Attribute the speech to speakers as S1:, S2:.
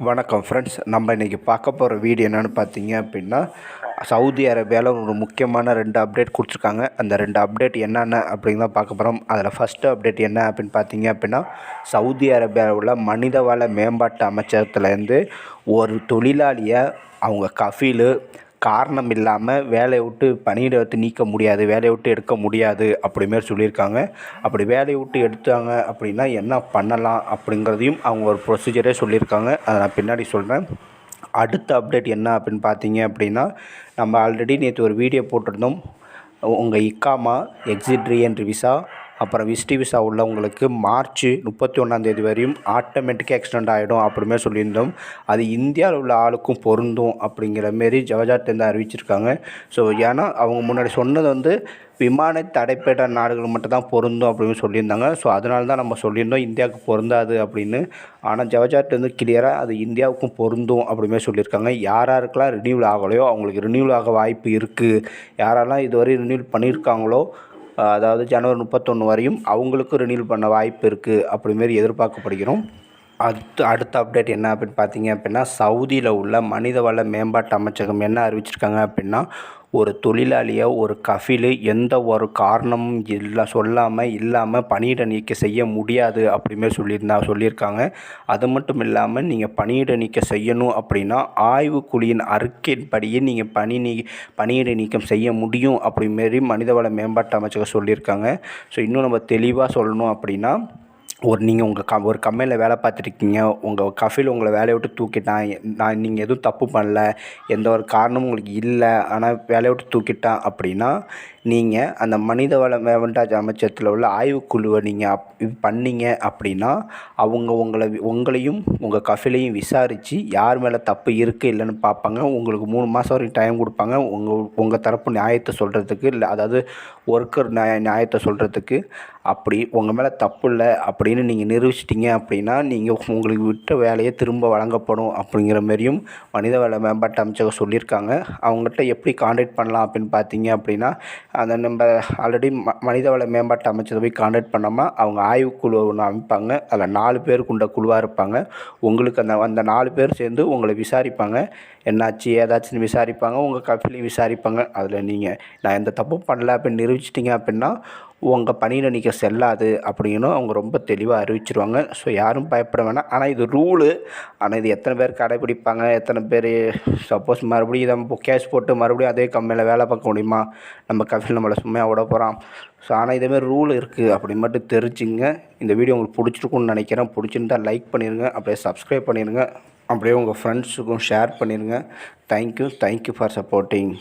S1: வணக்கம் ஃப்ரெண்ட்ஸ். நம்ம இன்றைக்கி பார்க்க போகிற வீடியோ என்னென்னு பார்த்தீங்க அப்படின்னா, சவுதி அரேபியாவில் ஒரு முக்கியமான 2 அப்டேட் கொடுத்துருக்காங்க. அந்த 2 அப்டேட் என்னென்ன அப்படின்னு தான் பார்க்க போகிறோம். அதில் ஃபஸ்ட்டு அப்டேட் என்ன அப்படின்னு பார்த்தீங்க அப்படின்னா, சவுதி அரேபியாவில் உள்ள மனிதவள மேம்பாட்டு அமைச்சகத்துலேருந்து ஒரு தொழிலாளியை அவங்க கஃபீலு காரணம் இல்லாமல் வேலையை விட்டு பணியிடத்தை நீக்க முடியாது, வேலையை விட்டு எடுக்க முடியாது அப்படிமாரி சொல்லியிருக்காங்க. அப்படி வேலையை விட்டு எடுத்தாங்க அப்படின்னா என்ன பண்ணலாம் அப்படிங்கிறதையும் அவங்க ஒரு ப்ரொசீஜரே சொல்லியிருக்காங்க. அதை நான் பின்னாடி சொல்கிறேன். அடுத்த அப்டேட் என்ன அப்படின்னு பார்த்தீங்க அப்படின்னா, நம்ம ஆல்ரெடி நேற்று ஒரு வீடியோ போட்டிருந்தோம். உங்கள் இக்காமா, எக்ஸிட் ரீஎன்ட்ரி விசா, அப்புறம் விசிட் விசா உள்ளவங்களுக்கு மார்ச் 31 வரையும் ஆட்டோமேட்டிக்காக எக்ஸ்டெண்ட் ஆகிடும் அப்படிமே சொல்லியிருந்தோம். அது இந்தியாவில் உள்ள ஆளுக்கும் பொருந்தும் அப்படிங்கிற மாரி ஜவஹர்லேருந்து அறிவிச்சிருக்காங்க. ஸோ ஏன்னா அவங்க முன்னாடி சொன்னது விமான தடைப்பட்ட நாடுகள் மட்டும் தான் பொருந்தும் அப்படின்னு சொல்லியிருந்தாங்க. ஸோ அதனால தான் நம்ம சொல்லியிருந்தோம் இந்தியாவுக்கு பொருந்தாது அப்படின்னு. ஆனால் ஜவஹர்லேருந்து கிளியராக அது இந்தியாவுக்கும் பொருந்தும் அப்படிமே சொல்லியிருக்காங்க. யாராருக்கெல்லாம் ரினியூவல் ஆகலையோ அவங்களுக்கு ரினியூவல் ஆக வாய்ப்பு இருக்குது. யாரெல்லாம் இதுவரை ரினியூவல் பண்ணியிருக்காங்களோ, அதாவது ஜனவரி 31 வரையும் அவங்களுக்கும் ரினியூவல் பண்ண வாய்ப்பு இருக்குது அப்படிமாரி எதிர்பார்க்கப்படுகிறோம். அடுத்த அப்டேட் என்ன அப்படின்னு பார்த்தீங்க அப்படின்னா, சவுதியில் உள்ள மனிதவள மேம்பாட்டு அமைச்சகம் என்ன அறிவிச்சிருக்காங்க அப்படின்னா, ஒரு தொழிலாளியை ஒரு கஃபீலு எந்த ஒரு காரணமும் இல்லாமல் பணியிட நீக்கம் செய்ய முடியாது அப்படிமே சொல்லியிருக்காங்க. அது மட்டும் இல்லாமல் நீங்கள் பணியிட நீக்கம் செய்யணும் அப்படின்னா ஆய்வுக்குழுவின் அறிக்கையின்படியே நீங்கள் பணியிட நீக்கம் செய்ய முடியும் அப்படிமாரி மனிதவள மேம்பாட்டு அமைச்சகம் சொல்லியிருக்காங்க. ஸோ இன்னும் நம்ம தெளிவாக சொல்லணும் அப்படின்னா, நீங்கள் ஒரு கம்பெனியில் வேலை பார்த்துருக்கீங்க, உங்கள் கஃபீல் உங்களை வேலையை விட்டு தூக்கிட்டான், நீங்கள் எதுவும் தப்பு பண்ணல, எந்த ஒரு காரணமும் உங்களுக்கு இல்லை, ஆனால் வேலையை விட்டு தூக்கிட்டான் அப்படின்னா, நீங்கள் அந்த மனிதவள மேம்பாட்டு அமைச்சகத்தில் உள்ள ஆய்வுக்குழுவை நீங்கள் பண்ணீங்க அப்படின்னா அவங்க உங்களையும் உங்கள் கஃபீலையும் விசாரித்து யார் மேலே தப்பு இருக்குது இல்லைன்னு பார்ப்பாங்க. உங்களுக்கு 3 மாதம் வரைக்கும் டைம் கொடுப்பாங்க உங்கள் தரப்பு நியாயத்தை சொல்கிறதுக்கு, இல்லை அதாவது ஒர்க்கர் நியாயத்தை சொல்கிறதுக்கு. அப்படி உங்கள் மேலே தப்பு இல்லை அப்படின்னு நீங்கள் நிரூபிச்சிட்டிங்க அப்படின்னா நீங்கள் உங்களுக்கு விட்ட வேலையை திரும்ப வழங்கப்படும் அப்படிங்கிற மாரியும் மனிதவள மேம்பாட்டு அமைச்சகம் சொல்லியிருக்காங்க. அவங்ககிட்ட எப்படி கான்டாக்ட் பண்ணலாம் அப்படின்னு பார்த்தீங்க அப்படின்னா, அதை நம்ம ஆல்ரெடி மனிதவள மேம்பாட்டு அமைச்சரை போய் கான்டாக்ட் பண்ணாமல் அவங்க ஆய்வுக்குழு ஒன்று அமைப்பாங்க. அதில் 4 பேர் கொண்ட குழுவாக இருப்பாங்க. உங்களுக்கு அந்த 4 பேர் சேர்ந்து உங்களை விசாரிப்பாங்க. என்னாச்சு ஏதாச்சும் விசாரிப்பாங்க, உங்கள் கஃபீலையும் விசாரிப்பாங்க. அதில் நீங்கள் நான் எந்த தப்பும் பண்ணல அப்படின்னு நிரூபிச்சிட்டிங்க அப்படின்னா உங்கள் பணியிட நீக்கம் செல்லாது அப்படின்னு அவங்க ரொம்ப தெளிவாக அறிவிச்சிருவாங்க. ஸோ யாரும் பயப்பட வேணாம். ஆனால் இது ரூலு. ஆனால் இது எத்தனை பேர் கடைப்பிடிப்பாங்க, எத்தனை பேர் சப்போஸ் மறுபடியும் இதை கேஸ் போட்டு மறுபடியும் அதே கம்பெனியில் வேலை பார்க்க முடியுமா, நம்ம கஃபீல் நம்மளை சும்மையாக விட போகிறோம். ஸோ ஆனால் இதேமாதிரி ரூல் இருக்குது அப்படி மட்டும் தெரிஞ்சுங்க. இந்த வீடியோ உங்களுக்கு பிடிச்சிருக்குன்னு நினைக்கிறேன். பிடிச்சிருந்தால் லைக் பண்ணிடுங்க, அப்படியே சப்ஸ்கிரைப் பண்ணிடுங்க, அப்படியே உங்கள் ஃப்ரெண்ட்ஸுக்கும் ஷேர் பண்ணிடுங்க. Thank you for supporting.